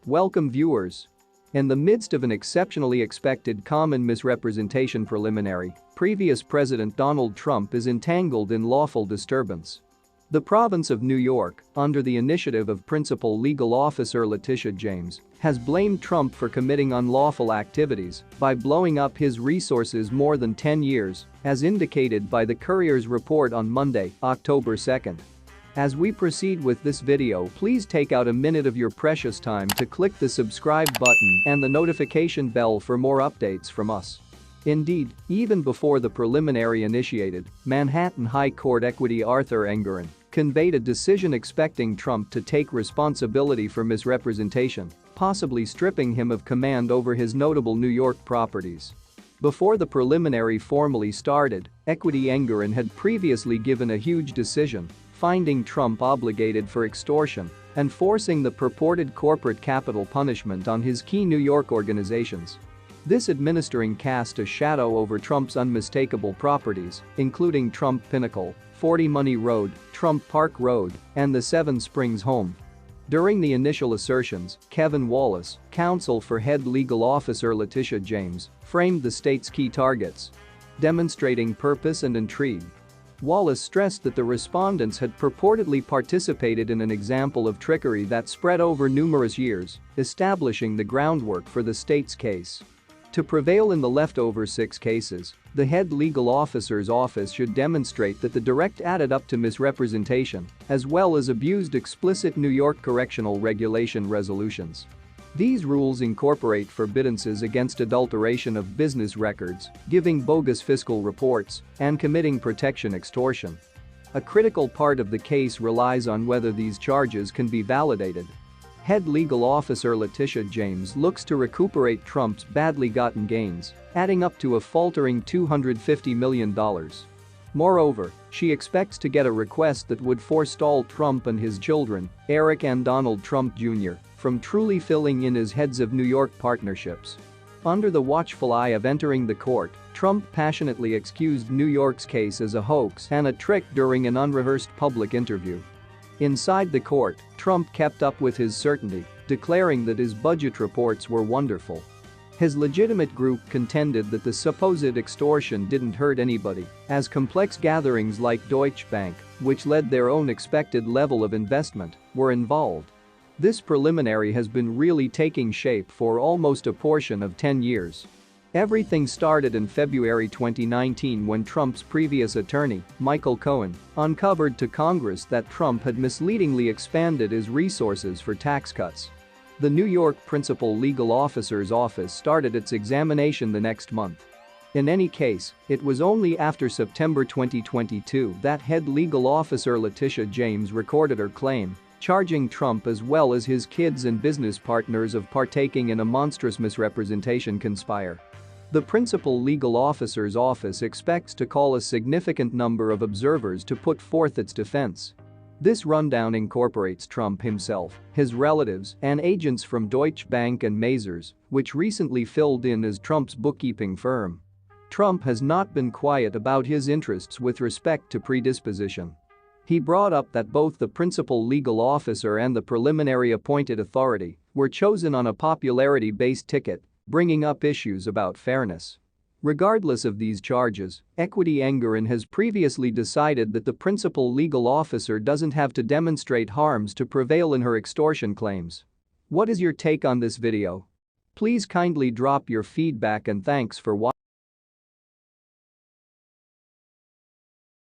Welcome viewers. In the midst of an exceptionally expected common misrepresentation preliminary, previous President Donald Trump is entangled in lawful disturbance. The province of New York, under the initiative of Principal Legal Officer Letitia James, has blamed Trump for committing unlawful activities by blowing up his resources more than 10 years, as indicated by the Courier's report on Monday, October 2nd. As we proceed with this video, please take out a minute of your precious time to click the subscribe button and the notification bell for more updates from us. Indeed, even before the preliminary initiated, Manhattan High Court equity Arthur Engoron conveyed a decision expecting Trump to take responsibility for misrepresentation, possibly stripping him of command over his notable New York properties. Before the preliminary formally started, equity Engoron had previously given a huge decision, finding Trump obligated for extortion and forcing the purported corporate capital punishment on his key New York organizations. This administering cast a shadow over Trump's unmistakable properties, including Trump Pinnacle, 40 Money Road, Trump Park Road, and the Seven Springs home. During the initial assertions, Kevin Wallace, counsel for head legal officer Letitia James, framed the state's key targets, demonstrating purpose and intrigue. Wallace stressed that the respondents had purportedly participated in an example of trickery that spread over numerous years, establishing the groundwork for the state's case. To prevail in the leftover 6 cases, the head legal officer's office should demonstrate that the direct added up to misrepresentation, as well as abused explicit New York correctional regulation resolutions. These rules incorporate forbiddances against adulteration of business records, giving bogus fiscal reports, and committing protection extortion. A critical part of the case relies on whether these charges can be validated. Head legal officer Letitia James looks to recuperate Trump's badly gotten gains, adding up to a faltering $250 million. Moreover, she expects to get a request that would forestall Trump and his children, Eric and Donald Trump Jr., from truly filling in as heads of New York partnerships. Under the watchful eye of entering the court, Trump passionately excused New York's case as a hoax and a trick during an unrehearsed public interview. Inside the court, Trump kept up with his certainty, declaring that his budget reports were wonderful. His legitimate group contended that the supposed extortion didn't hurt anybody, as complex gatherings like Deutsche Bank, which led their own expected level of investment, were involved. This preliminary has been really taking shape for almost a portion of 10 years. Everything started in February 2019 when Trump's previous attorney, Michael Cohen, uncovered to Congress that Trump had misleadingly expanded his resources for tax cuts. The New York Principal Legal Officer's office started its examination the next month. In any case, it was only after September 2022 that head legal officer Letitia James recorded her claim, charging Trump as well as his kids and business partners of partaking in a monstrous misrepresentation conspire. The principal legal officer's office expects to call a significant number of observers to put forth its defense. This rundown incorporates Trump himself, his relatives, and agents from Deutsche Bank and Mazars, which recently filled in as Trump's bookkeeping firm. Trump has not been quiet about his interests with respect to predisposition. He brought up that both the principal legal officer and the preliminary appointed authority were chosen on a popularity-based ticket, bringing up issues about fairness. Regardless of these charges, equity Engoron has previously decided that the principal legal officer doesn't have to demonstrate harms to prevail in her extortion claims. What is your take on this video? Please kindly drop your feedback and thanks for watching.